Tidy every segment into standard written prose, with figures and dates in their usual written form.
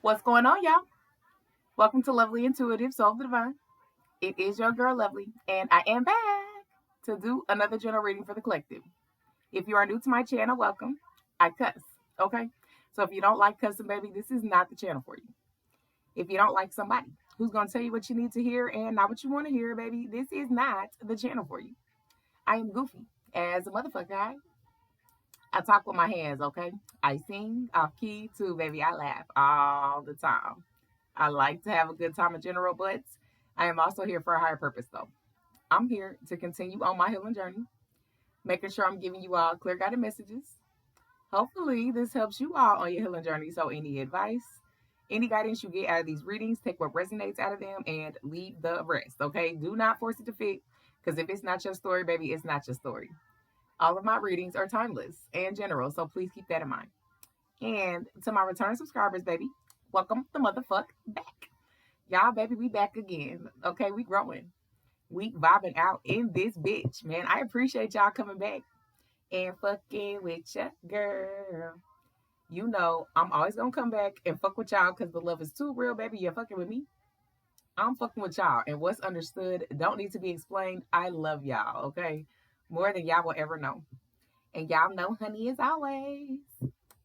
What's going on, y'all? Welcome to Lovely Intuitive Soul of the Divine. It is your girl, Lovely, and I am back to do another general reading for the collective. If you are new to my channel, welcome. I cuss, okay? So if you don't like cussing, baby, this is not the channel for you. If you don't like somebody who's going to tell you what you need to hear and not what you want to hear, baby, this is not the channel for you. I am goofy as a motherfucker. I talk with my hands, okay? I sing off key too, baby. I laugh all the time. I like to have a good time in general, but I am also here for a higher purpose, though. I'm here to continue on my healing journey, making sure I'm giving you all clear guided messages. Hopefully, this helps you all on your healing journey. So, any advice, any guidance you get out of these readings, take what resonates out of them and leave the rest, okay? Do not force it to fit, because if it's not your story, baby, it's not your story. All of my readings are timeless and general, so please keep that in mind. And to my return subscribers, baby, welcome the motherfuck back. Y'all, baby, we back again. Okay, we growing. We vibing out in this bitch, man. I appreciate y'all coming back and fucking with ya, girl. You know, I'm always gonna come back and fuck with y'all because the love is too real, baby. You're fucking with me. I'm fucking with y'all. And what's understood don't need to be explained. I love y'all, okay? More than y'all will ever know. And y'all know, honey, is always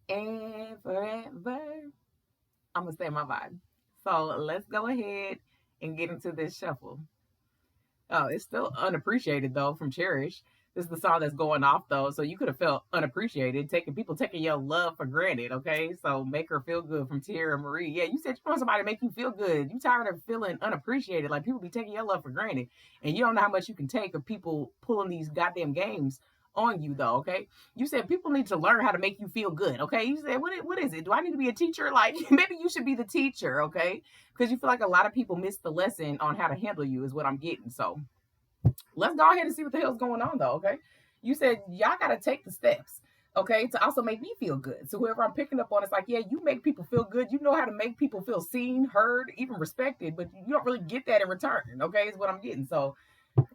and forever. I'm gonna stay my vibe. So let's go ahead and get into this shuffle. Oh, it's still unappreciated though from Cherish. This is the song that's going off though, so you could have felt unappreciated, taking your love for granted. Okay, so make her feel good from Tierra Marie. Yeah, you said you want somebody to make you feel good. You tired of feeling unappreciated, like people be taking your love for granted, and you don't know how much you can take of people pulling these goddamn games on you though. Okay, you said people need to learn how to make you feel good. Okay, you said what is it? Do I need to be a teacher? Like maybe you should be the teacher. Okay, because you feel like a lot of people miss the lesson on how to handle you is what I'm getting. So let's go ahead and see what the hell's going on though. Okay, you said y'all got to take the steps, okay, to also make me feel good. So whoever I'm picking up on, it's like, yeah, you make people feel good, you know how to make people feel seen, heard, even respected, but you don't really get that in return. Okay, is what I'm getting. So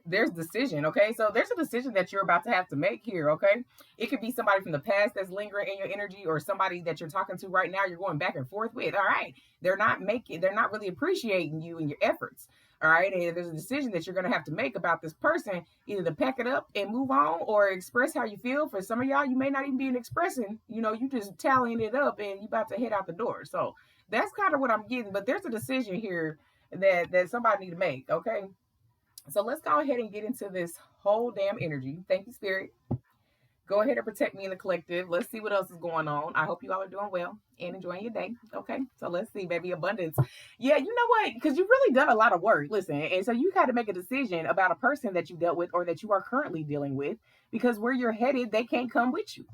there's decision. Okay, so there's a decision that you're about to have to make here. Okay, it could be somebody from the past that's lingering in your energy, or somebody that you're talking to right now, you're going back and forth with. All right, they're not really appreciating you and your efforts. All right, and there's a decision that you're going to have to make about this person, either to pack it up and move on or express how you feel. For some of y'all, you may not even be expressing, you just tallying it up and you about to head out the door. So that's kind of what I'm getting, but there's a decision here that somebody need to make. Okay, so let's go ahead and get into this whole damn energy. Thank you, Spirit. Go ahead and protect me in the collective. Let's see what else is going on. I hope you all are doing well and enjoying your day. Okay, so let's see, baby. Abundance. Yeah, you know what? Because you've really done a lot of work. Listen, and so you had to make a decision about a person that you dealt with or that you are currently dealing with, because where you're headed, they can't come with you.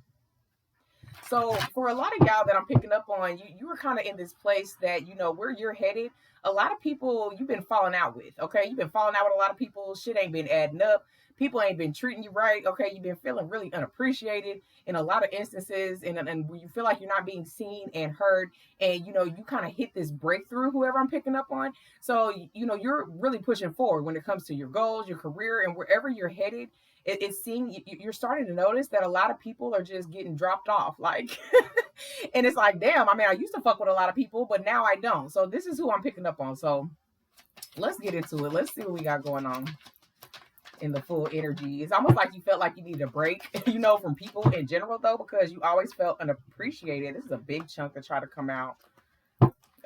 So for a lot of y'all that I'm picking up on, you were kind of in this place that where you're headed. A lot of people you've been falling out with. Okay, you've been falling out with a lot of people. Shit ain't been adding up. People ain't been treating you right. Okay, you've been feeling really unappreciated in a lot of instances, and you feel like you're not being seen and heard. And you kind of hit this breakthrough. Whoever I'm picking up on, so you're really pushing forward when it comes to your goals, your career, and wherever you're headed. It's seeing you're starting to notice that a lot of people are just getting dropped off, like and it's like, damn, I mean, I used to fuck with a lot of people, but now I don't. So this is who I'm picking up on. So let's get into it. Let's see what we got going on in the full energy. It's almost like you felt like you needed a break, from people in general though, because you always felt unappreciated. This is a big chunk to try to come out.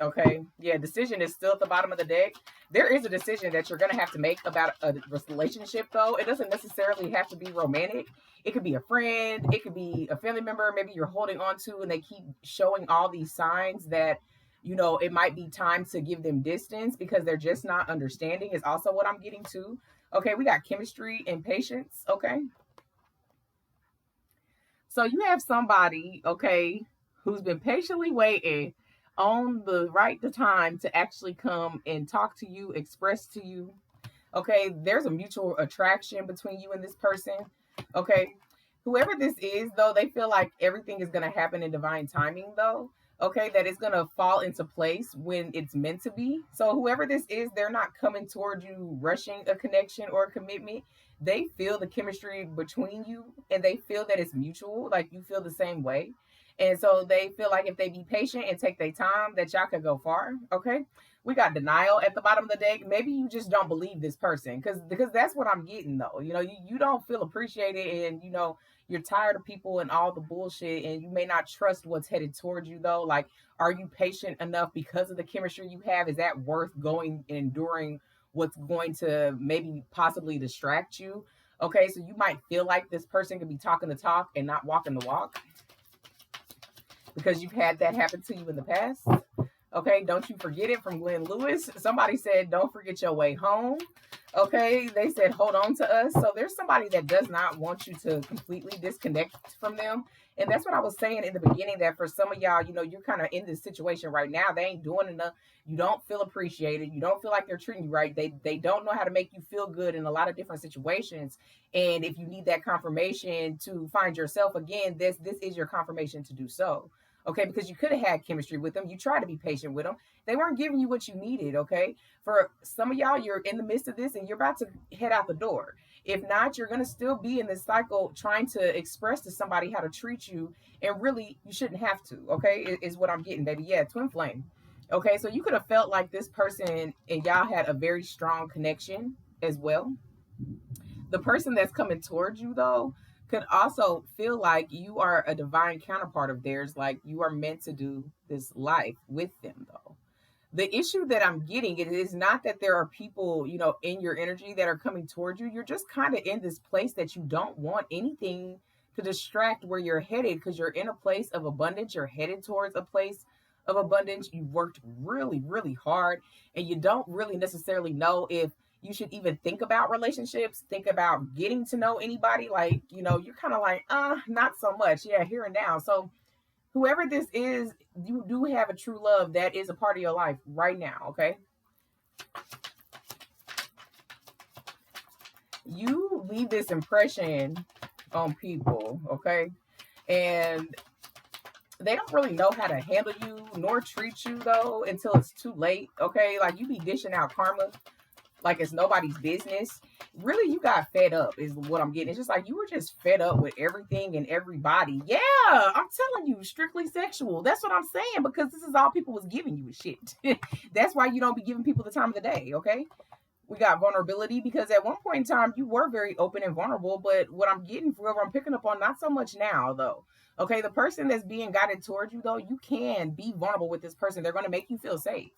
Okay, yeah, decision is still at the bottom of the deck. There is a decision that you're going to have to make about a relationship, though. It doesn't necessarily have to be romantic. It could be a friend, it could be a family member, maybe you're holding on to, and they keep showing all these signs that, it might be time to give them distance because they're just not understanding, is also what I'm getting to. Okay, we got chemistry and patience. Okay, so you have somebody, okay, who's been patiently waiting on the right time to actually come and talk to you, express to you. Okay, there's a mutual attraction between you and this person. Okay, whoever this is, though, they feel like everything is going to happen in divine timing, though. Okay, that it's going to fall into place when it's meant to be. So, whoever this is, they're not coming toward you rushing a connection or a commitment. They feel the chemistry between you and they feel that it's mutual, like you feel the same way. And so they feel like if they be patient and take their time, that y'all could go far. Okay. We got denial at the bottom of the deck. Maybe you just don't believe this person, because that's what I'm getting though. You don't feel appreciated, and you're tired of people and all the bullshit, and you may not trust what's headed towards you though. Like, are you patient enough because of the chemistry you have? Is that worth going and enduring what's going to maybe possibly distract you? Okay, so you might feel like this person could be talking the talk and not walking the walk because you've had that happen to you in the past. Okay, don't you forget it, from Glenn Lewis. Somebody said, don't forget your way home. Okay, they said, hold on to us. So there's somebody that does not want you to completely disconnect from them. And that's what I was saying in the beginning, that for some of y'all, you're kind of in this situation right now. They ain't doing enough. You don't feel appreciated. You don't feel like they're treating you right. They don't know how to make you feel good in a lot of different situations. And if you need that confirmation to find yourself again, this is your confirmation to do so. Okay, because you could have had chemistry with them. You tried to be patient with them. They weren't giving you what you needed. Okay, for some of y'all, you're in the midst of this and you're about to head out the door. If not, you're going to still be in this cycle trying to express to somebody how to treat you, and really you shouldn't have to. Okay, is what I'm getting, baby. Yeah, twin flame. Okay, so you could have felt like this person and y'all had a very strong connection as well. The person that's coming towards you though could also feel like you are a divine counterpart of theirs, like you are meant to do this life with them though. The issue that I'm getting, it is not that there are people, in your energy that are coming towards you. You're just kind of in this place that you don't want anything to distract where you're headed, because you're in a place of abundance. You're headed towards a place of abundance. You worked really, really hard, and you don't really necessarily know if you should even think about relationships, think about getting to know anybody. Like, you're kind of like, not so much. Yeah, here and now. So whoever this is, you do have a true love that is a part of your life right now, okay? You leave this impression on people, okay? And they don't really know how to handle you nor treat you though until it's too late, okay? Like, you be dishing out karma like it's nobody's business. Really, you got fed up is what I'm getting. It's just like you were just fed up with everything and everybody. Yeah, I'm telling you, strictly sexual. That's what I'm saying, because this is all people was giving you is shit. That's why you don't be giving people the time of the day, okay? We got vulnerability, because at one point in time you were very open and vulnerable, but what I'm getting, whoever I'm picking up on, not so much now though. Okay, the person that's being guided towards you though, you can be vulnerable with this person. They're going to make you feel safe.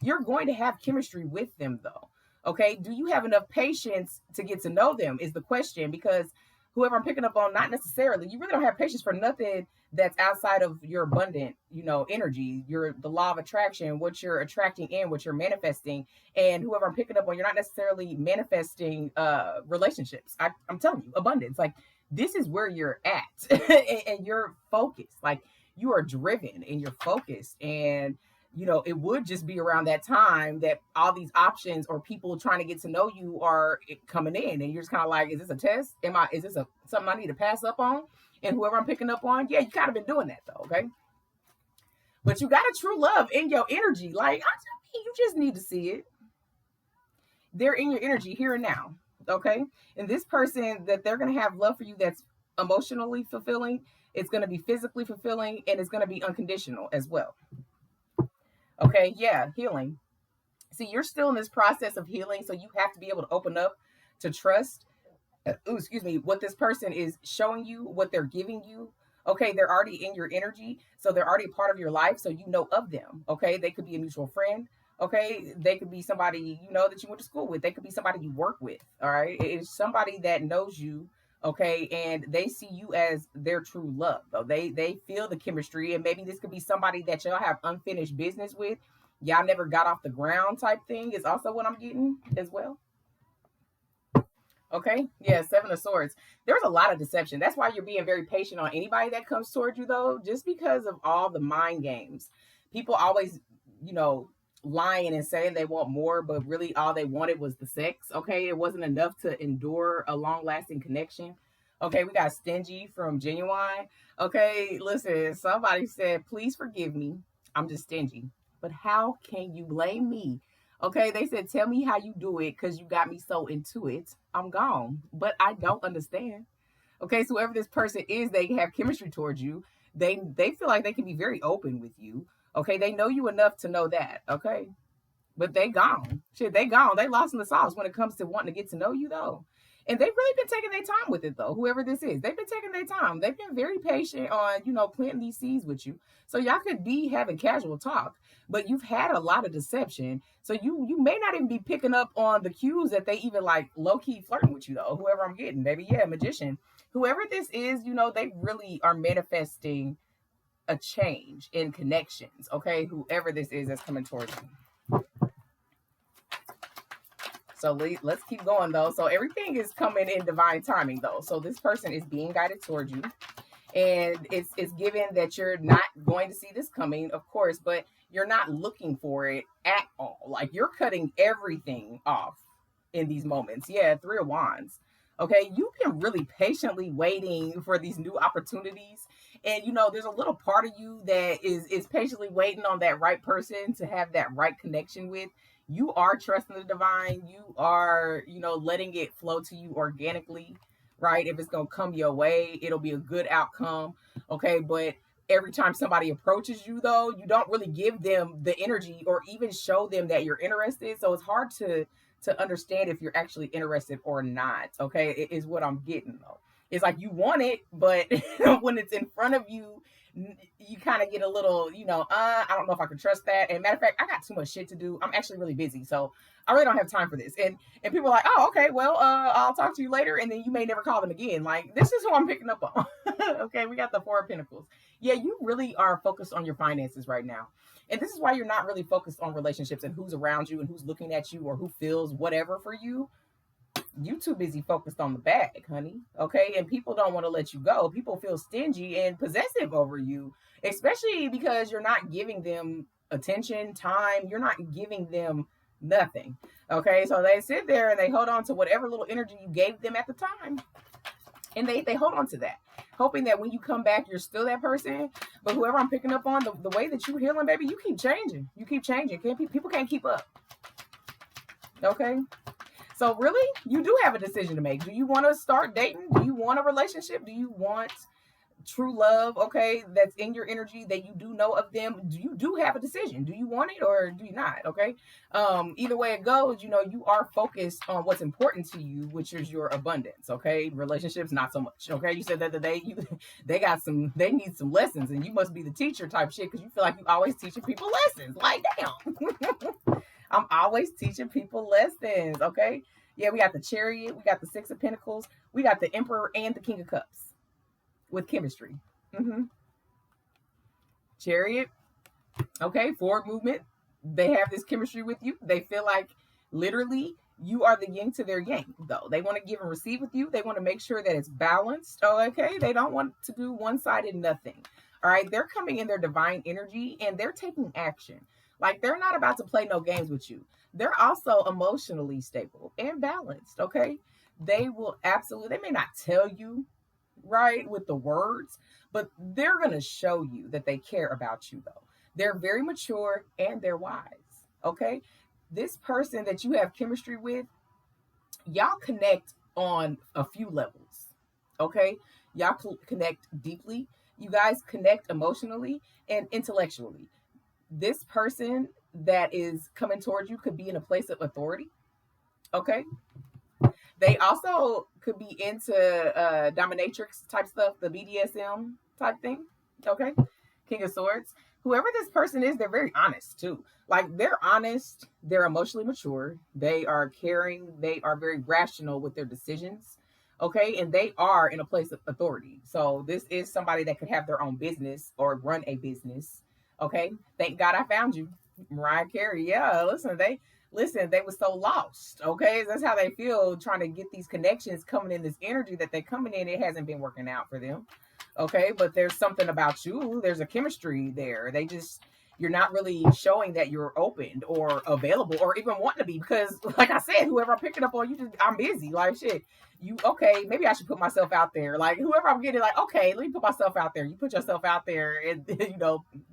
You're going to have chemistry with them though. Okay, do you have enough patience to get to know them is the question, because whoever I'm picking up on, not necessarily. You really don't have patience for nothing that's outside of your abundant, energy, the law of attraction, what you're attracting in, what you're manifesting. And whoever I'm picking up on, you're not necessarily manifesting relationships. I'm telling you, abundance. Like, this is where you're at and you're focused. Like, you are driven and you're focused, and it would just be around that time that all these options or people trying to get to know you are coming in, and you're just kind of like, is this a test? Is this something I need to pass up on? And whoever I'm picking up on, yeah, you kind of been doing that though, okay? But you got a true love in your energy. Like, you just need to see it. They're in your energy here and now, okay? And this person that they're going to have love for you that's emotionally fulfilling, it's going to be physically fulfilling, and it's going to be unconditional as well. Okay, yeah, healing. See, you're still in this process of healing, so you have to be able to open up to trust, what this person is showing you, what they're giving you. Okay, they're already in your energy, so they're already a part of your life, so you know of them. Okay, they could be a mutual friend. Okay, they could be somebody that you went to school with. They could be somebody you work with. All right, it's somebody that knows you. Okay, and they see you as their true love. Though they feel the chemistry, and maybe this could be somebody that y'all have unfinished business with. Y'all never got off the ground type thing is also what I'm getting as well. Okay, yeah, Seven of Swords. There's a lot of deception. That's why you're being very patient on anybody that comes towards you though, just because of all the mind games. People always, lying and saying they want more, but really all they wanted was the sex. Okay, it wasn't enough to endure a long lasting connection. Okay, we got Stingy from Genuine. Okay, listen, somebody said, please forgive me, I'm just stingy. But how can you blame me? Okay, they said, tell me how you do it, because you got me so into it. I'm gone, but I don't understand. Okay, so whoever this person is, they have chemistry towards you. They feel like they can be very open with you. Okay, they know you enough to know that. Okay, but they gone. Shit, they gone. They lost in the sauce when it comes to wanting to get to know you though. And they've really been taking their time with it though. Whoever this is, they've been taking their time. They've been very patient on, planting these seeds with you. So y'all could be having casual talk, but you've had a lot of deception. So you may not even be picking up on the cues that they even like low key flirting with you though. Whoever I'm getting, baby, yeah, magician. Whoever this is, they really are manifesting a change in connections. Okay, whoever this is that's coming towards you. So let's keep going though. So everything is coming in divine timing though. So this person is being guided towards you. And it's given that you're not going to see this coming, of course, but you're not looking for it at all. Like you're cutting everything off in these moments. Yeah, 3 of Wands. Okay, you've been really patiently waiting for these new opportunities. And there's a little part of you that is patiently waiting on that right person to have that right connection with. You are trusting the divine. You are, letting it flow to you organically, right? If it's going to come your way, it'll be a good outcome. Okay. But every time somebody approaches you, though, you don't really give them the energy or even show them that you're interested. So it's hard to understand if you're actually interested or not. Okay. It is what I'm getting, though. It's like you want it, but when it's in front of you, you kind of get a little, I don't know if I can trust that. And matter of fact, I got too much shit to do. I'm actually really busy, so I really don't have time for this. And people are like, oh, okay, well, I'll talk to you later, and then you may never call them again. Like, this is who I'm picking up on. Okay, we got the 4 of Pentacles. Yeah, you really are focused on your finances right now. And this is why you're not really focused on relationships and who's around you and who's looking at you or who feels whatever for you. You too busy focused on the bag, honey. Okay. And people don't want to let you go. People feel stingy and possessive over you, especially because you're not giving them attention, time. You're not giving them nothing. Okay. So they sit there and they hold on to whatever little energy you gave them at the time. And they hold on to that, hoping that when you come back, you're still that person. But whoever I'm picking up on, the way that you healing, baby, you keep changing. You keep changing. People can't keep up. Okay. So really, you do have a decision to make. Do you want to start dating? Do you want a relationship? Do you want true love? Okay, that's in your energy that you do know of them. You do have a decision. Do you want it or do you not? Okay. Either way it goes, you are focused on what's important to you, which is your abundance. Okay. Relationships, not so much. Okay. You said that they need some lessons, and you must be the teacher type shit because you feel like you always teaching people lessons. Like, damn. I'm always teaching people lessons, okay? Yeah, we got the Chariot, we got the 6 of Pentacles, we got the Emperor and the King of Cups with chemistry. Chariot, okay, forward movement. They have this chemistry with you. They feel like literally you are the yin to their yang, though. They want to give and receive with you. They want to make sure that it's balanced, okay? They don't want to do one-sided nothing, all right? They're coming in their divine energy and they're taking action. Like, they're not about to play no games with you. They're also emotionally stable and balanced, okay? They will absolutely, they may not tell you, right, with the words, but they're going to show you that they care about you, though. They're very mature and they're wise, okay? This person that you have chemistry with, y'all connect on a few levels, okay? Y'all connect deeply. You guys connect emotionally and intellectually. This person that is coming towards you could be in a place of authority. Okay. They also could be into dominatrix type stuff, the BDSM type thing. Okay. King of Swords. Whoever this person is, they're very honest too. Like, they're honest, they're emotionally mature, they are caring, they are very rational with their decisions. Okay. And they are in a place of authority. So this is somebody that could have their own business or run a business. Okay. Thank God I found you, Mariah Carey. Yeah. They were so lost. Okay. That's how they feel, trying to get these connections coming in, this energy that they're coming in. It hasn't been working out for them. Okay. But there's something about you. There's a chemistry there. You're not really showing that you're opened or available or even wanting to be, because like I said, whoever I'm picking up on, I'm busy. Like, shit, okay, maybe I should put myself out there. Like, whoever I'm getting, like, okay, let me put myself out there. You put yourself out there and,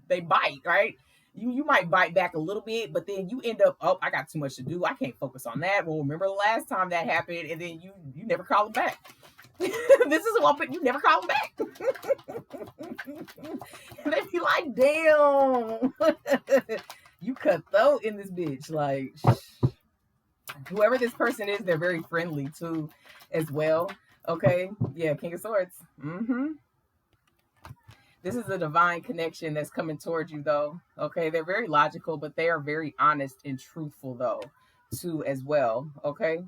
they bite, right? You might bite back a little bit, but then you end up, oh, I got too much to do. I can't focus on that. Well, remember the last time that happened, and then you never call them back. This is what, but you never call them back. They be like, damn, you cut throat in this bitch. Like, whoever this person is, they're very friendly too, as well. Okay, yeah, King of Swords. This is a divine connection that's coming towards you, though. Okay, they're very logical, but they are very honest and truthful, though, too, as well. Okay,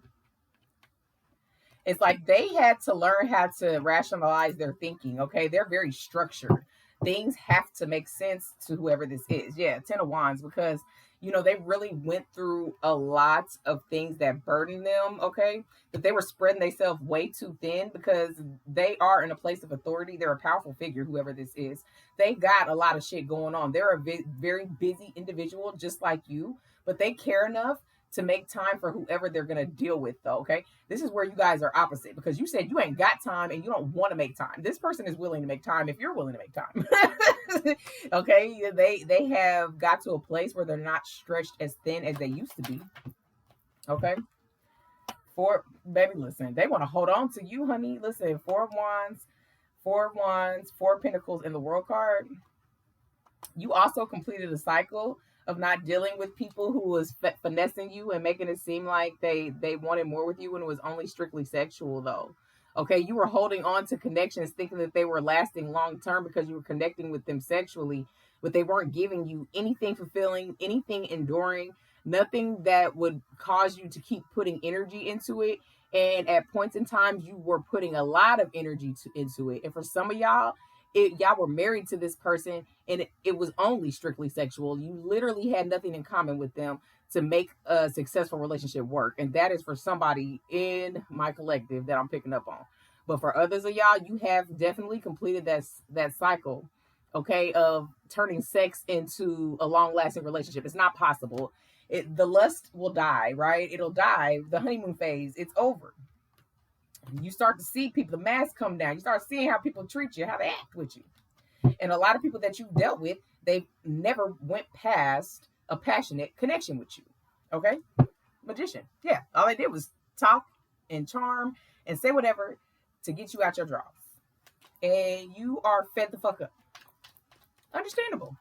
it's like they had to learn how to rationalize their thinking. Okay, they're very structured. Things have to make sense to whoever this is. Yeah, Ten of Wands, because they really went through a lot of things that burdened them. Okay, that they were spreading themselves way too thin because they are in a place of authority. They're a powerful figure, whoever this is. They got a lot of shit going on. They're a very busy individual, just like you, but they care enough to make time for whoever they're going to deal with, though. Okay, this is where you guys are opposite, because you said you ain't got time and you don't want to make time. This person is willing to make time if you're willing to make time. Okay, they have got to a place where they're not stretched as thin as they used to be. Okay, baby, listen, they want to hold on to you, honey. Listen, Four of Wands, Four of Pentacles in the World card. You also completed a cycle of not dealing with people who was finessing you and making it seem like they wanted more with you when it was only strictly sexual, though. Okay, you were holding on to connections thinking that they were lasting long term because you were connecting with them sexually, but they weren't giving you anything fulfilling, anything enduring, nothing that would cause you to keep putting energy into it. And at points in time, you were putting a lot of energy into it. And for some of y'all, y'all were married to this person and it was only strictly sexual. You literally had nothing in common with them to make a successful relationship work. And that is for somebody in my collective that I'm picking up on. But for others of y'all, you have definitely completed that cycle, okay, of turning sex into a long-lasting relationship. It's not possible. The lust will die, right? It'll die. The honeymoon phase, it's over. You start to see people, the mask come down. You start seeing how people treat you, how they act with you. And a lot of people that you dealt with, they never went past a passionate connection with you. Okay? Magician. Yeah. All they did was talk and charm and say whatever to get you out your drawers. And you are fed the fuck up. Understandable.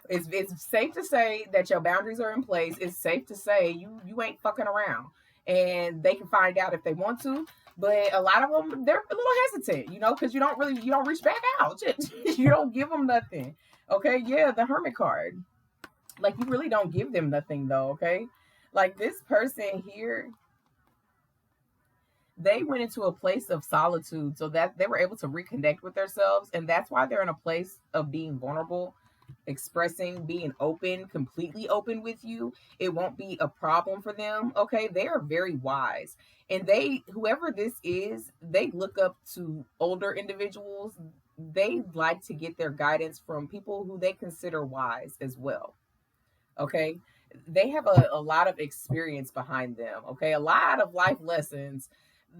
It's safe to say that your boundaries are in place. It's safe to say you ain't fucking around. And they can find out if they want to, but a lot of them, they're a little hesitant, because you don't reach back out. You don't give them nothing. Okay, yeah, the Hermit card. Like, you really don't give them nothing, though. Okay, like this person here, they went into a place of solitude so that they were able to reconnect with themselves, and that's why they're in a place of being vulnerable, expressing, being open, completely open with you. It won't be a problem for them. Okay, they are very wise, and whoever this is, they look up to older individuals. They like to get their guidance from people who they consider wise as well. Okay, they have a lot of experience behind them. Okay, a lot of life lessons.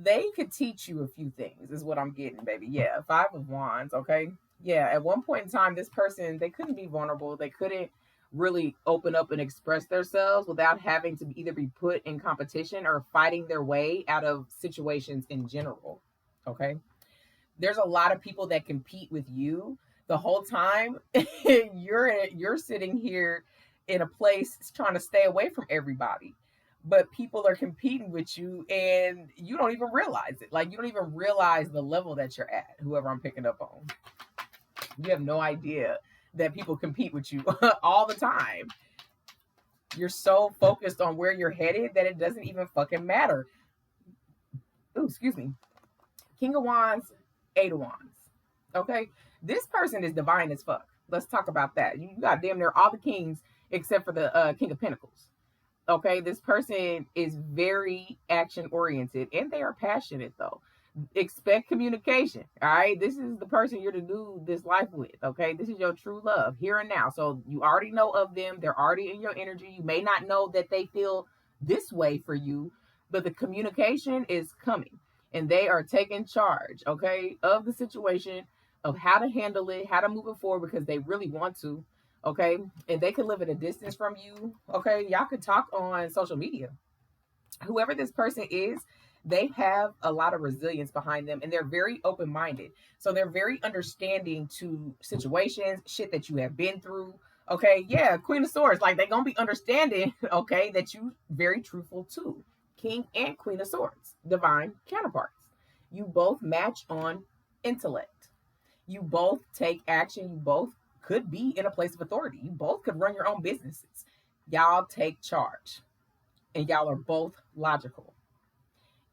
They could teach you a few things, is what I'm getting, baby. Yeah, Five of Wands. Okay, yeah, at one point in time, this person, they couldn't be vulnerable. They couldn't really open up and express themselves without having to either be put in competition or fighting their way out of situations in general. Okay, there's a lot of people that compete with you the whole time. You're sitting here in a place trying to stay away from everybody, but people are competing with you and you don't even realize it. Like, you don't even realize the level that you're at, whoever I'm picking up on. You have no idea that people compete with you all the time. You're so focused on where you're headed that it doesn't even fucking matter. Ooh, excuse me. King of Wands, Eight of Wands. Okay? This person is divine as fuck. Let's talk about that. You got damn near all the kings except for the King of Pentacles. Okay? This person is very action oriented and they are passionate, though. Expect communication. All right, this is the person you're to do this life with. Okay, this is your true love here and now. So you already know of them. They're already in your energy. You may not know that they feel this way for you, but the communication is coming and they are taking charge, okay, of the situation, of how to handle it, how to move it forward, because they really want to. Okay, and they can live at a distance from you. Okay, y'all could talk on social media. Whoever this person is, they have a lot of resilience behind them, and they're very open-minded. So they're very understanding to situations, shit that you have been through. Okay, yeah, Queen of Swords, like they're gonna be understanding, okay, that you very truthful too. King and Queen of Swords, divine counterparts. You both match on intellect. You both take action. You both could be in a place of authority. You both could run your own businesses. Y'all take charge, and y'all are both logical.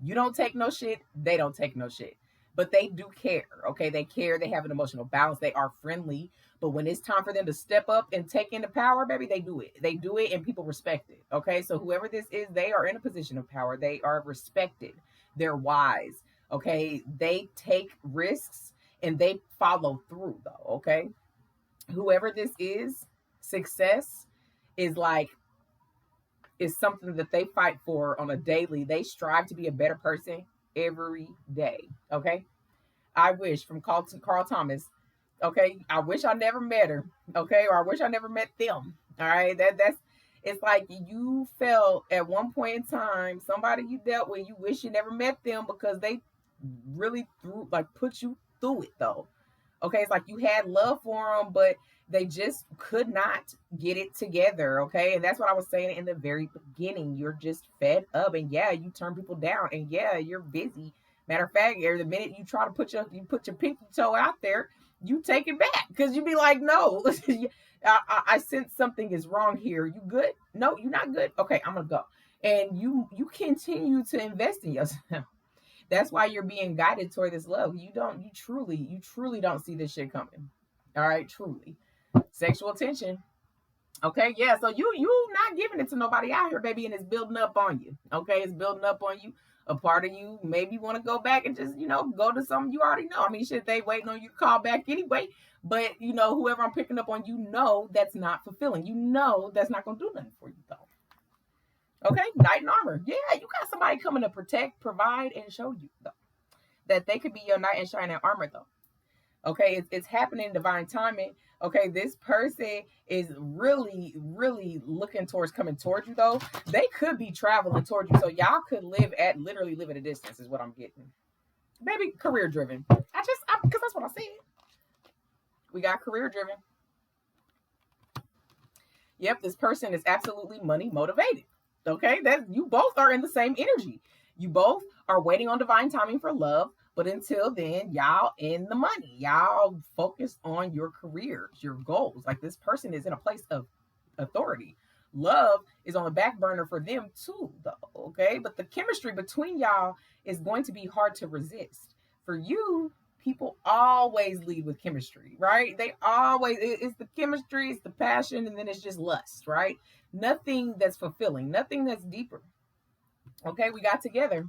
You don't take no shit, they don't take no shit. But they do care, okay? They care, they have an emotional balance, they are friendly. But when it's time for them to step up and take into power, baby, they do it. They do it and people respect it, okay? So whoever this is, they are in a position of power. They are respected. They're wise, okay? They take risks and they follow through, though, okay? Whoever this is, success is like is something that they fight for on a daily. They strive to be a better person every day. Okay. I wish from Carl Thomas. Okay. I wish I never met her. Okay. Or I wish I never met them. All right. That's it's like you felt at one point in time, somebody you dealt with, you wish you never met them because they really put you through it though. Okay, it's like you had love for them, but they just could not get it together. Okay, and that's what I was saying in the very beginning. You're just fed up, and yeah, you turn people down, and yeah, you're busy. Matter of fact, the minute you try to put your pinky toe out there, you take it back because you be like, no, I sense something is wrong here. You good? No, you're not good. Okay, I'm gonna go, and you continue to invest in yourself. That's why you're being guided toward this love. You truly don't see this shit coming. All right, truly. Sexual tension. Okay, yeah. So you not giving it to nobody out here, baby, and it's building up on you. Okay, it's building up on you. A part of you maybe want to go back and just go to something you already know. I mean, shit, they waiting on you to call back anyway. But whoever I'm picking up on, that's not fulfilling. That's not gonna do nothing for you though. Okay, knight in armor. Yeah, you got somebody coming to protect, provide, and show you though that they could be your knight in shining armor though. Okay, it's happening in divine timing. Okay, this person is really looking towards coming towards you though. They could be traveling towards you, so y'all could literally live at a distance. Is what I'm getting. Maybe career driven. Because that's what I said. We got career driven. Yep, this person is absolutely money motivated. Okay, that you both are in the same energy. You both are waiting on divine timing for love, but until then, y'all in the money. Y'all focus on your careers, your goals. Like this person is in a place of authority. Love is on the back burner for them too, though. Okay, but the chemistry between y'all is going to be hard to resist. For you, people always lead with chemistry, right? It's the chemistry, it's the passion, and then it's just lust, right? Nothing that's fulfilling, nothing that's deeper. Okay, we got together.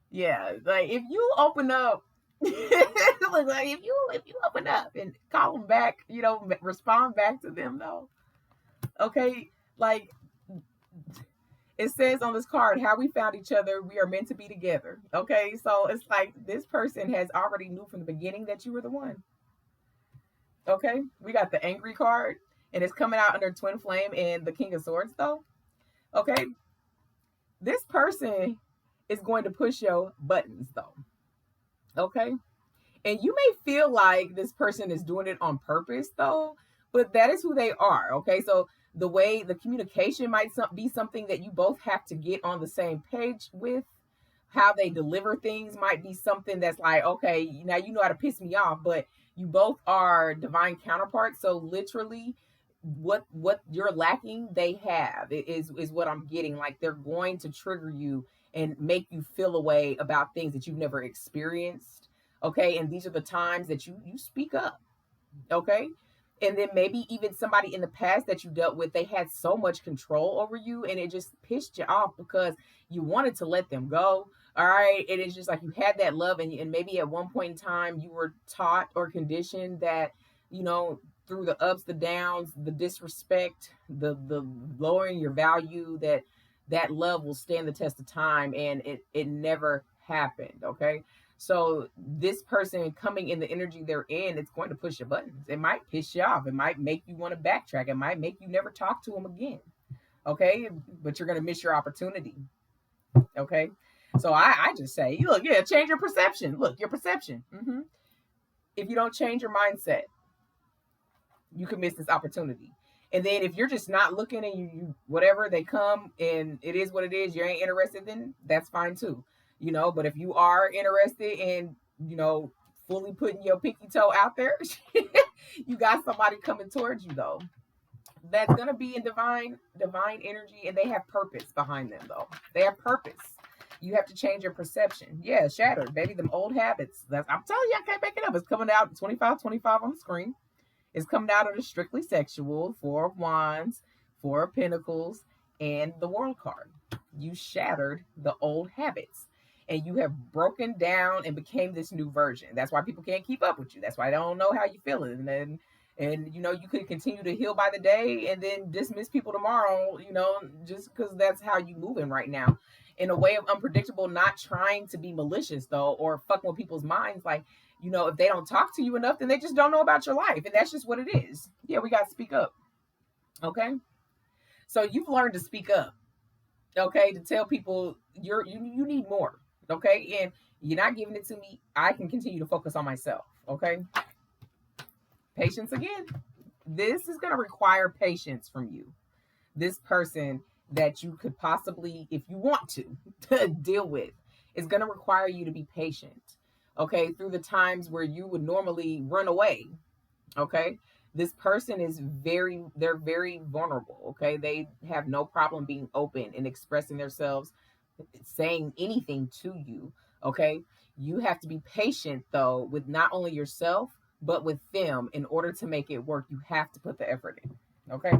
Yeah, like if you open up, like if you open up and call them back, respond back to them though. Okay, like it says on this card, how we found each other, we are meant to be together. Okay, so it's like this person has already knew from the beginning that you were the one. Okay, we got the angry card, and it's coming out under twin flame and the king of swords though. Okay, this person is going to push your buttons though. Okay, and you may feel like this person is doing it on purpose though, but that is who they are. Okay, so the way the communication might be something that you both have to get on the same page with. How they deliver things might be something that's like, okay, now you know how to piss me off, but you both are divine counterparts. So literally, what you're lacking, they have. Is what I'm getting. Like they're going to trigger you and make you feel a way about things that you've never experienced. Okay, and these are the times that you speak up. Okay, and then maybe even somebody in the past that you dealt with, they had so much control over you and it just pissed you off because you wanted to let them go. All right, it is just like you had that love, and maybe at one point in time you were taught or conditioned that through the ups, the downs, the disrespect, the lowering your value, that love will stand the test of time, and it never happened. Okay, so this person coming in the energy they're in, it's going to push your buttons. It might piss you off. It might make you want to backtrack. It might make you never talk to them again. Okay, but you're going to miss your opportunity. Okay, So I just say, look, yeah, change your perception. Look, your perception. If you don't change your mindset, you can miss this opportunity. And then if you're just not looking and you whatever they come and it is what it is, you ain't interested, then that's fine too. But if you are interested in, fully putting your pinky toe out there, you got somebody coming towards you though. That's gonna be in divine energy, and they have purpose behind them though. They have purpose. You have to change your perception. Yeah, shattered, baby. Them old habits. I'm telling you, I can't make it up. It's coming out 25 on the screen. It's coming out of the strictly sexual, Four of Wands, Four of Pentacles, and the World card. You shattered the old habits. And you have broken down and became this new version. That's why people can't keep up with you. That's why they don't know how you're feeling. And you could continue to heal by the day and then dismiss people tomorrow, just because that's how you moving right now. In a way of unpredictable, not trying to be malicious though, or fucking with people's minds. Like, if they don't talk to you enough, then they just don't know about your life. And that's just what it is. Yeah, we got to speak up. Okay. So you've learned to speak up. Okay. To tell people you need more. Okay. And you're not giving it to me. I can continue to focus on myself. Okay. Patience again. This is going to require patience from you. This person that you could possibly, if you want to deal with, is going to require you to be patient. Okay, through the times where you would normally run away. Okay, this person they're very vulnerable. Okay, they have no problem being open and expressing themselves, saying anything to you. Okay, you have to be patient though with not only yourself but with them. In order to make it work, you have to put the effort in. Okay.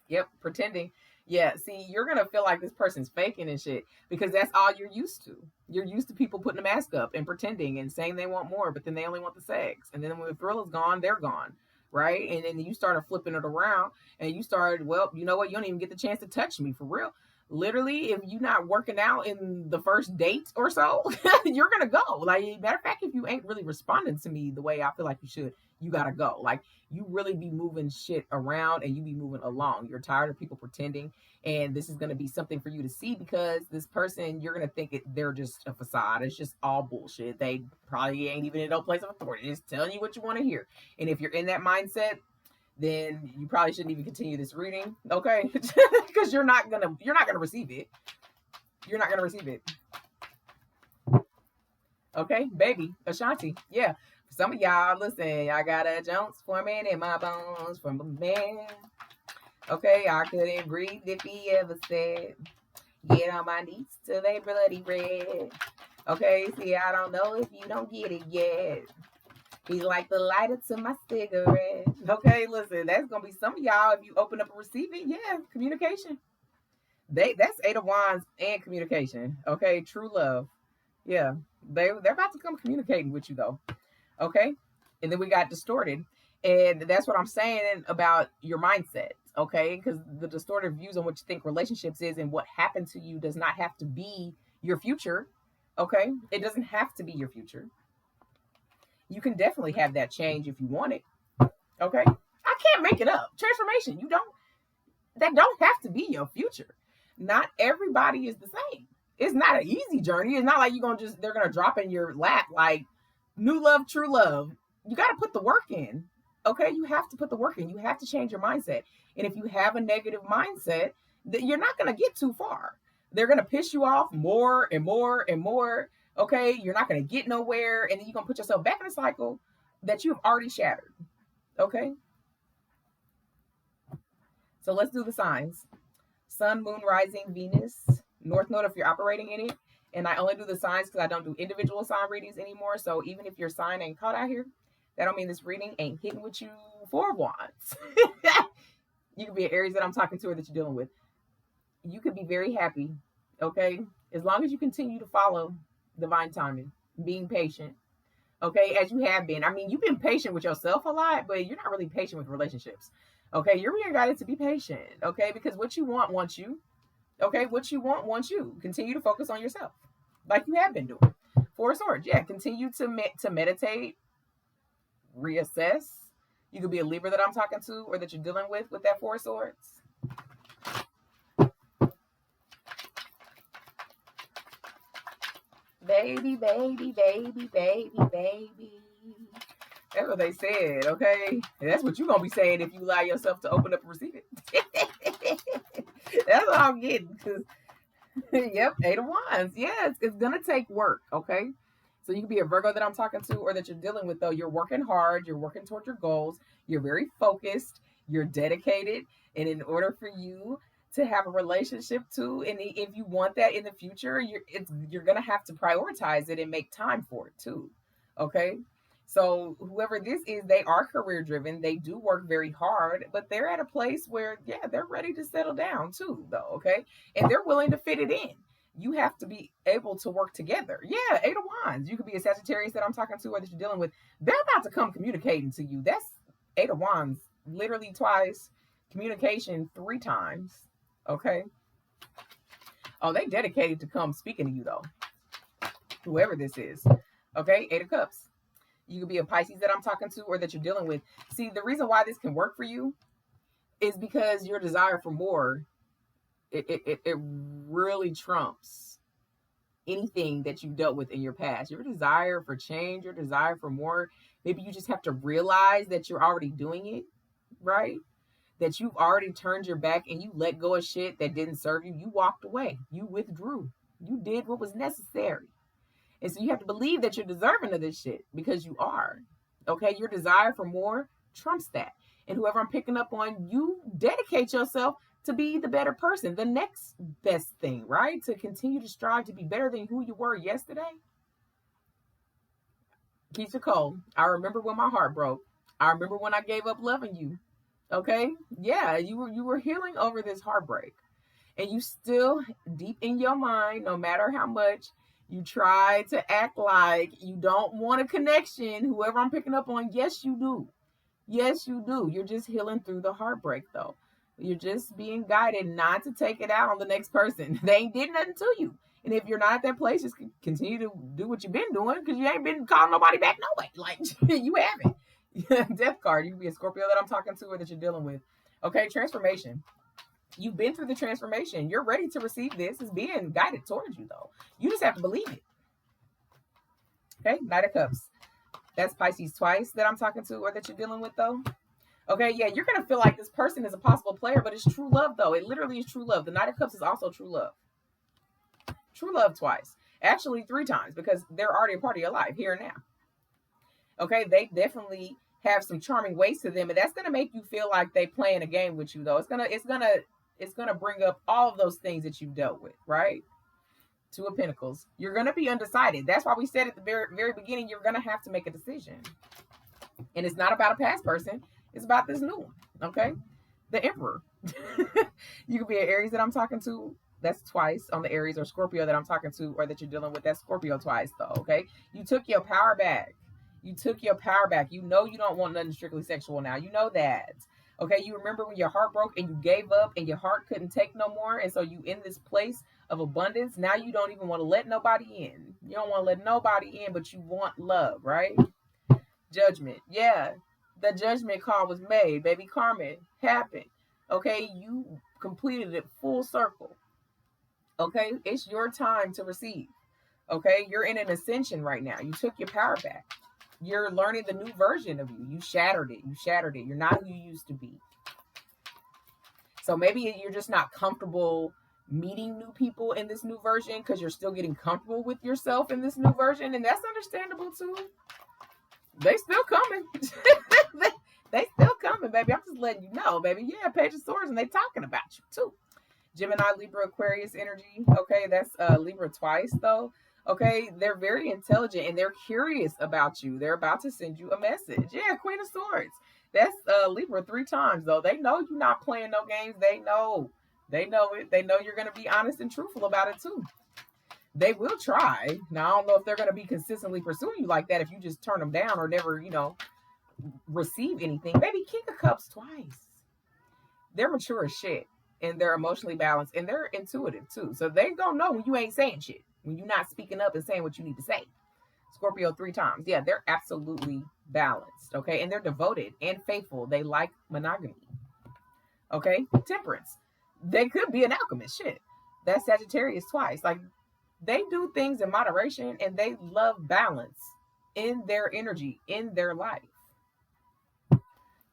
Yep, pretending. Yeah, see, you're gonna feel like this person's faking and shit because that's all you're used to. You're used to people putting a mask up and pretending and saying they want more, but then they only want the sex. And then when the thrill is gone, they're gone, right? And then you started flipping it around, and you started, well, you know what? You don't even get the chance to touch me for real. Literally, if you're not working out in the first date or so, you're gonna go. Like, matter of fact, if you ain't really responding to me the way I feel like you should, you gotta go. Like, you really be moving shit around and you be moving along. You're tired of people pretending, and this is gonna be something for you to see because this person, you're gonna think they're just a facade. It's just all bullshit. They probably ain't even in no place of authority. Just telling you what you want to hear. And if you're in that mindset, then you probably shouldn't even continue this reading, okay? Because you're not gonna receive it. You're not gonna receive it. Okay, baby, Ashanti. Yeah. Some of y'all, listen, I got a Jones forming in my bones from a man. Okay, I couldn't breathe if he ever said, get on my knees till they bloody red. Okay, see, I don't know if you don't get it yet. He's like the lighter to my cigarette. Okay, listen, that's gonna be some of y'all. If you open up and receive it, yeah, communication. That's Eight of Wands and communication. Okay, true love. Yeah, they're about to come communicating with you though. Okay, and then we got distorted, and that's what I'm saying about your mindset. Okay, because the distorted views on what you think relationships is and what happened to you does not have to be your future. Okay, it doesn't have to be your future. You can definitely have that change if you want it. Okay, I can't make it up. Transformation. That don't have to be your future. Not everybody is the same. It's not an easy journey. It's not like they're gonna drop in your lap like new love, true love. You got to put the work in. Okay, you have to put the work in. You have to change your mindset. And if you have a negative mindset, you're not gonna get too far. They're gonna piss you off more and more and more. Okay, you're not gonna get nowhere, and then you're gonna put yourself back in a cycle that you've already shattered. Okay. So let's do the signs. Sun, moon, rising, Venus, North Node if you're operating in it. And I only do the signs because I don't do individual sign readings anymore. So even if your sign ain't caught out here, that don't mean this reading ain't hitting with you. Four of Wands. You could be an Aries that I'm talking to or that you're dealing with. You could be very happy, okay? As long as you continue to follow divine timing, being patient, okay, as you have been. I mean, you've been patient with yourself a lot, but you're not really patient with relationships. Okay, you're being guided to be patient, okay, because what you want wants you. Okay, what you want wants you. Continue to focus on yourself, like you have been doing. Four of Swords, yeah. Continue to meditate, reassess. You could be a Libra that I'm talking to, or that you're dealing with that Four of Swords. baby, baby, baby, baby, baby. That's what they said, okay? And that's what you're going to be saying if you allow yourself to open up and receive it. That's what I'm getting. Yep, 8 of Wands. Yeah, it's going to take work, okay? So you can be a Virgo that I'm talking to or that you're dealing with, though. You're working hard. You're working toward your goals. You're very focused. You're dedicated. And in order for you to have a relationship too, and if you want that in the future, you're going to have to prioritize it and make time for it too, okay? So whoever this is, they are career driven. They do work very hard, but they're at a place where, yeah, they're ready to settle down too, though, okay? And they're willing to fit it in. You have to be able to work together. Yeah, 8 of Wands. You could be a Sagittarius that I'm talking to or that you're dealing with. They're about to come communicating to you. That's 8 of Wands, literally twice, communication 3 times, okay? Oh, they dedicated to come speaking to you, though, whoever this is, okay? 8 of Cups. You could be a Pisces that I'm talking to or that you're dealing with. See, the reason why this can work for you is because your desire for more, it really trumps anything that you've dealt with in your past. Your desire for change, your desire for more, maybe you just have to realize that you're already doing it, right? That you've already turned your back and you let go of shit that didn't serve you. You walked away. You withdrew. You did what was necessary. And so you have to believe that you're deserving of this shit because you are. Okay? Your desire for more trumps that. And whoever I'm picking up on, you dedicate yourself to be the better person, the next best thing, right? To continue to strive to be better than who you were yesterday. Keisha Cole, I remember when my heart broke. I remember when I gave up loving you. Okay? Yeah, you were healing over this heartbreak. And you still, deep in your mind, no matter how much you try to act like you don't want a connection, whoever I'm picking up on, yes, you do. Yes, you do. You're just healing through the heartbreak, though. You're just being guided not to take it out on the next person. They ain't did nothing to you. And if you're not at that place, just continue to do what you've been doing because you ain't been calling nobody back no way. Like, you haven't. Death card. You can be a Scorpio that I'm talking to or that you're dealing with. Okay, transformation. You've been through the transformation. You're ready to receive this. It's being guided towards you, though. You just have to believe it. Okay, Knight of Cups. That's Pisces twice that I'm talking to or that you're dealing with, though. Okay, yeah, you're going to feel like this person is a possible player, but it's true love, though. It literally is true love. The Knight of Cups is also true love. True love twice. Actually, 3 times because they're already a part of your life here and now. Okay, they definitely have some charming ways to them, and that's going to make you feel like they playing a game with you, though. It's gonna bring up all of those things that you've dealt with, right? 2 of Pentacles. You're going to be undecided. That's why we said at the very, very beginning, you're going to have to make a decision. And it's not about a past person. It's about this new one, okay? The Emperor. You could be an Aries that I'm talking to. That's twice on the Aries, or Scorpio that I'm talking to or that you're dealing with. That's Scorpio twice, though, okay? You took your power back. You took your power back. You know you don't want nothing strictly sexual now. You know that. Okay, you remember when your heart broke and you gave up and your heart couldn't take no more, and so you in this place of abundance. Now you don't even want to let nobody in. You don't want to let nobody in, but you want love, right? Judgment. Yeah, the judgment call was made, baby. Karma happened. Okay, you completed it full circle. Okay, it's your time to receive. Okay, you're in an ascension right now. You took your power back. You're learning the new version of you. You shattered it. You're not who you used to be. So maybe you're just not comfortable meeting new people in this new version because you're still getting comfortable with yourself in this new version. And that's understandable too. They still coming. they still coming, baby. I'm just letting you know, baby. Yeah, Page of Swords, and they talking about you too. Gemini, Libra, Aquarius energy. Okay, that's Libra twice though. Okay, they're very intelligent and they're curious about you. They're about to send you a message. Yeah, Queen of Swords. That's Libra 3 times though. They know you're not playing no games. They know it. They know you're going to be honest and truthful about it too. They will try. Now, I don't know if they're going to be consistently pursuing you like that if you just turn them down or never, receive anything. Baby, King of Cups twice. They're mature as shit and they're emotionally balanced and they're intuitive too. So they gonna know when you ain't saying shit, when you're not speaking up and saying what you need to say. Scorpio 3 times. Yeah, they're absolutely balanced. Okay, and they're devoted and faithful. They like monogamy. Okay, Temperance. They could be an alchemist. Shit. That's Sagittarius twice. Like, They do things in moderation and they love balance in their energy, in their life.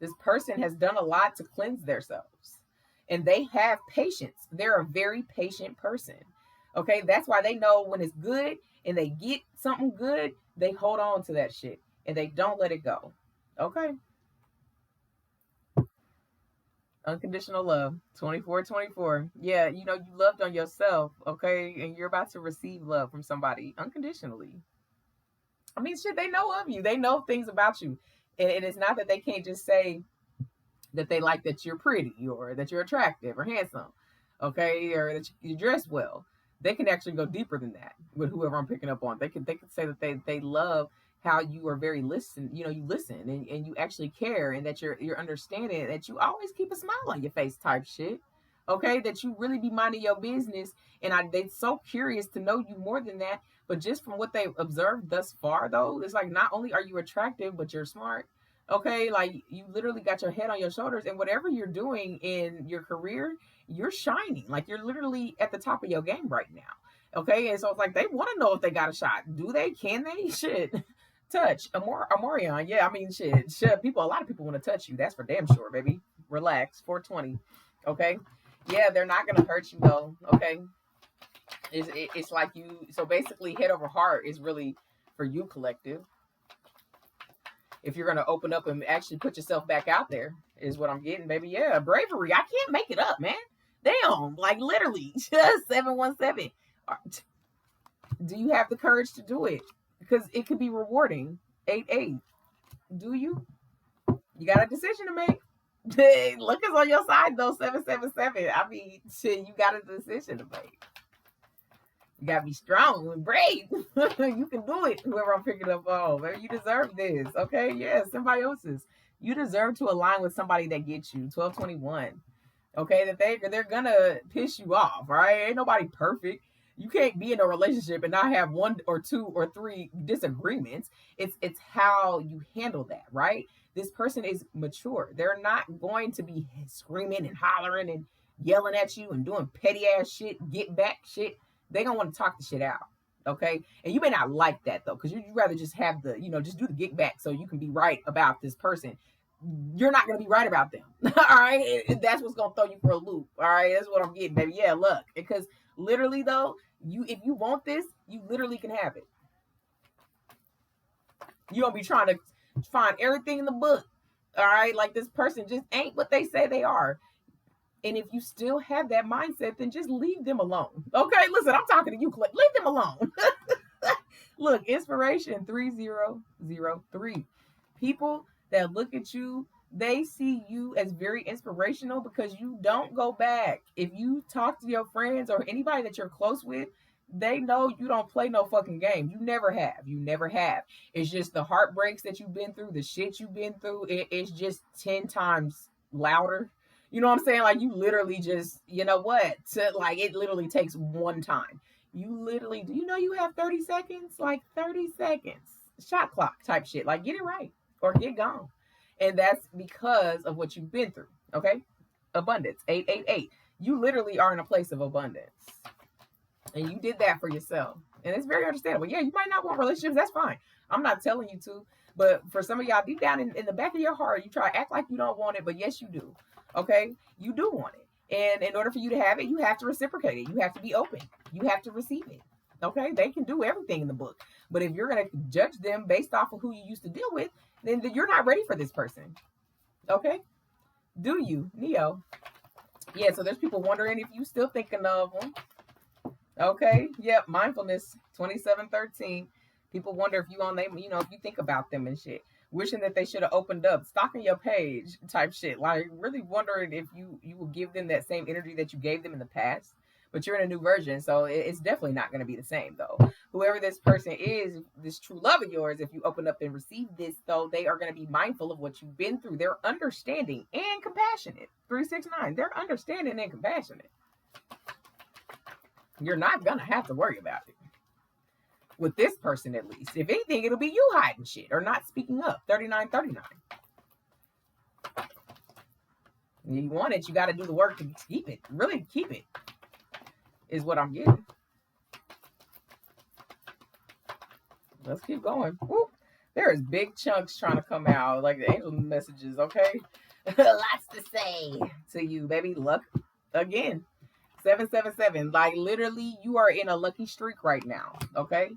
This person has done a lot to cleanse themselves and they have patience. They're a very patient person. Okay, that's why they know when it's good and they get something good, they hold on to that shit and they don't let it go. Okay. Unconditional love 24/24. Yeah, you know, you loved on yourself, okay, and you're about to receive love from somebody unconditionally. I mean, shit, they know of you, they know things about you, and it's not that they can't just say that they like that you're pretty or that you're attractive or handsome, okay, or that you dress well. They can actually go deeper than that with whoever I'm picking up on. They could say that they love how you are very listen, you know, you listen and you actually care and that you're understanding that you always keep a smile on your face type shit. Okay, that you really be minding your business and they're so curious to know you more than that. But just from what they've observed thus far though, it's like not only are you attractive, but you're smart. Okay, like you literally got your head on your shoulders and whatever you're doing in your career, you're shining. Like you're literally at the top of your game right now. Okay, and so it's like they want to know if they got a shot. Do they? Can they? Shit. Touch. Amorion. Yeah, I mean shit. People, a lot of people want to touch you. That's for damn sure, baby. Relax. 420. Okay. Yeah, they're not gonna hurt you though. Okay. It's like you, so basically head over heart is really for you, collective. If you're gonna open up and actually put yourself back out there, is what I'm getting, baby. Yeah, bravery. I can't make it up, man. Damn, like literally, just 717. Do you have the courage to do it? Because it could be rewarding. 88. Do you? You got a decision to make. Look, is on your side though. 777. I mean, shit, you got a decision to make. You gotta be strong and brave. You can do it. Whoever I'm picking up on, man, you deserve this. Okay, yeah, symbiosis. You deserve to align with somebody that gets you. 1221. Okay, that they're gonna piss you off. Right? Ain't nobody perfect. You can't be in a relationship and not have one or two or three disagreements. It's how you handle that, right? This person is mature. They're not going to be screaming and hollering and yelling at you and doing petty ass shit, get back shit. They gonna want to talk the shit out. Okay. And you may not like that though, because you'd rather just have the, just do the get back so you can be right about this person. You're not gonna be right about them. All right. That's what's gonna throw you for a loop. All right. That's what I'm getting, baby. Yeah, look. Because literally though, if you want this, you literally can have it. You don't be trying to find everything in the book. All right. Like this person just ain't what they say they are. And if you still have that mindset, then just leave them alone. Okay, listen, I'm talking to you. Leave them alone. Look, inspiration 3003. People that look at you, they see you as very inspirational because you don't go back. If you talk to your friends or anybody that you're close with, they know you don't play no fucking game. You never have. You never have. It's just the heartbreaks that you've been through, the shit you've been through. It's just 10 times louder. You know what I'm saying? Like you literally just, you know what? Like it literally takes one time. You literally, do you know you have 30 seconds? Like 30 seconds. Shot clock type shit. Like get it right or get gone. And that's because of what you've been through. Okay? Abundance. 888. You literally are in a place of abundance. And you did that for yourself. And it's very understandable. Yeah, you might not want relationships. That's fine. I'm not telling you to. But for some of y'all, deep down in the back of your heart, you try to act like you don't want it. But yes, you do. Okay? You do want it. And in order for you to have it, you have to reciprocate it. You have to be open. You have to receive it. Okay? They can do everything in the book. But if you're going to judge them based off of who you used to deal with, then you're not ready for this person. Okay? Do you? Neo. Yeah, so there's people wondering if you still thinking of them. Okay. Yep. Mindfulness 2713. People wonder if you on them, if you think about them and shit. Wishing that they should have opened up, stalking your page type shit. Like really wondering if you will give them that same energy that you gave them in the past. But you're in a new version, so it's definitely not going to be the same though. Whoever this person is, this true love of yours, if you open up and receive this, though, they are going to be mindful of what you've been through. They're understanding and compassionate. 369. They're understanding and compassionate. You're not going to have to worry about it. With this person, at least. If anything, it'll be you hiding shit or not speaking up. 3939. You want it, you got to do the work to keep it. Really keep it. Is what I'm getting. Let's keep going. Woo. There is big chunks trying to come out, like the angel messages, okay? Lots to say to you, baby. Luck again. 777. Like literally, you are in a lucky streak right now, okay?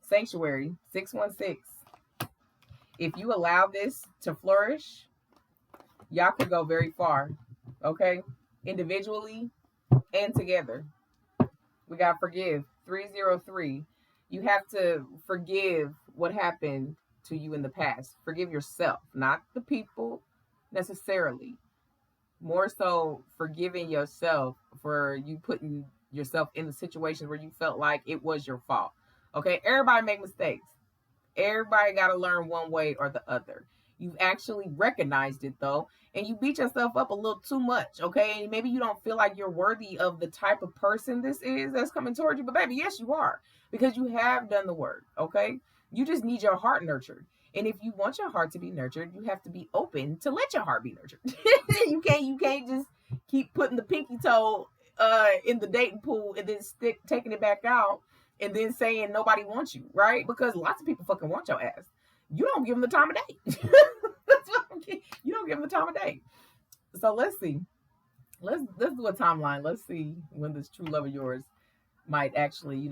Sanctuary 616. If you allow this to flourish, y'all could go very far, okay? Individually and together. We got forgive 303. You have to forgive what happened to you in the past. Forgive yourself, not the people necessarily. More so forgiving yourself for you putting yourself in the situations where you felt like it was your fault. Okay, everybody make mistakes. Everybody got to learn one way or the other. You've actually recognized it though, and you beat yourself up a little too much, okay? Maybe you don't feel like you're worthy of the type of person this is that's coming towards you, but baby, yes, you are, because you have done the work, okay? You just need your heart nurtured. And if you want your heart to be nurtured, you have to be open to let your heart be nurtured. You can't just keep putting the pinky toe in the dating pool and then taking it back out and then saying nobody wants you, right? Because lots of people fucking want your ass. You don't give them the time of day. You don't give them the time of day. So let's see. Let's do a timeline. Let's see when this true love of yours might actually,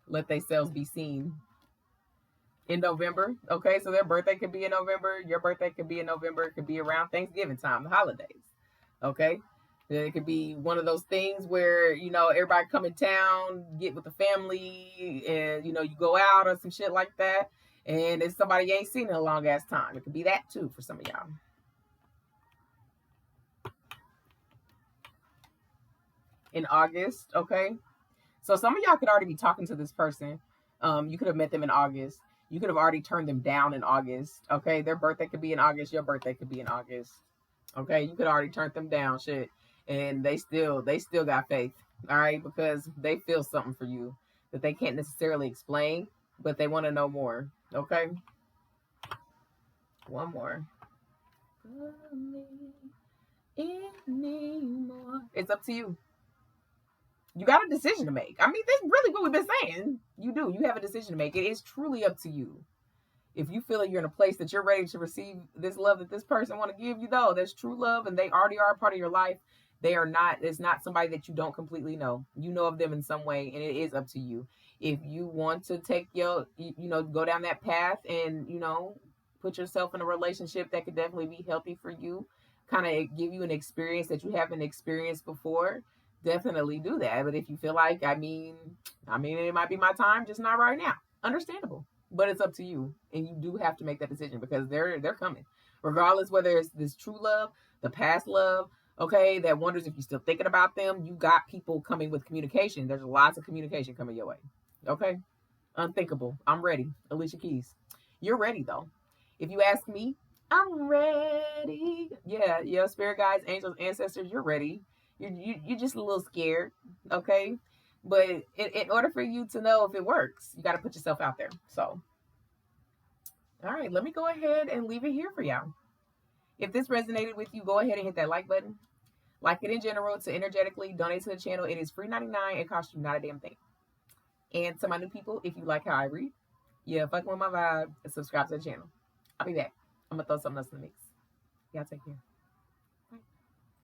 let themselves be seen in November. Okay, so their birthday could be in November. Your birthday could be in November. It could be around Thanksgiving time, the holidays. Okay. It could be one of those things where, everybody come in town, get with the family, and, you go out or some shit like that. And it's somebody you ain't seen in a long ass time. It could be that too for some of y'all. In August, okay? So some of y'all could already be talking to this person. You could have met them in August. You could have already turned them down in August, okay? Their birthday could be in August. Your birthday could be in August, okay? You could already turn them down, shit. And they still got faith, all right? Because they feel something for you that they can't necessarily explain, but they want to know more, okay? One more. It's up to you. You got a decision to make. I mean, that's really what we've been saying. You do. You have a decision to make. It is truly up to you. If you feel like you're in a place that you're ready to receive this love that this person want to give you, though, that's true love, and they already are a part of your life. They are not. It's not somebody that you don't completely know. You know of them in some way, and it is up to you. If you want to take go down that path, and put yourself in a relationship that could definitely be healthy for you, kind of give you an experience that you haven't experienced before, definitely do that. But if you feel like, I mean, it might be my time, just not right now. Understandable. But it's up to you, and you do have to make that decision because they're coming, regardless whether it's this true love, the past love, okay, that wonders if you're still thinking about them. You got people coming with communication. There's lots of communication coming your way, okay? Unthinkable. I'm ready. Alicia Keys. You're ready though. If you ask me, I'm ready. Yeah, spirit guides, angels, ancestors, you're ready. You're just a little scared, okay? But in order for you to know if it works, you got to put yourself out there. So, all right, let me go ahead and leave it here for y'all. If this resonated with you, go ahead and hit that like button. Like it in general to energetically donate to the channel. It is free 99. It costs you not a damn thing. And to my new people, if you like how I read, fucking with my vibe, and subscribe to the channel. I'll be back. I'm going to throw something else in the mix. Y'all take care.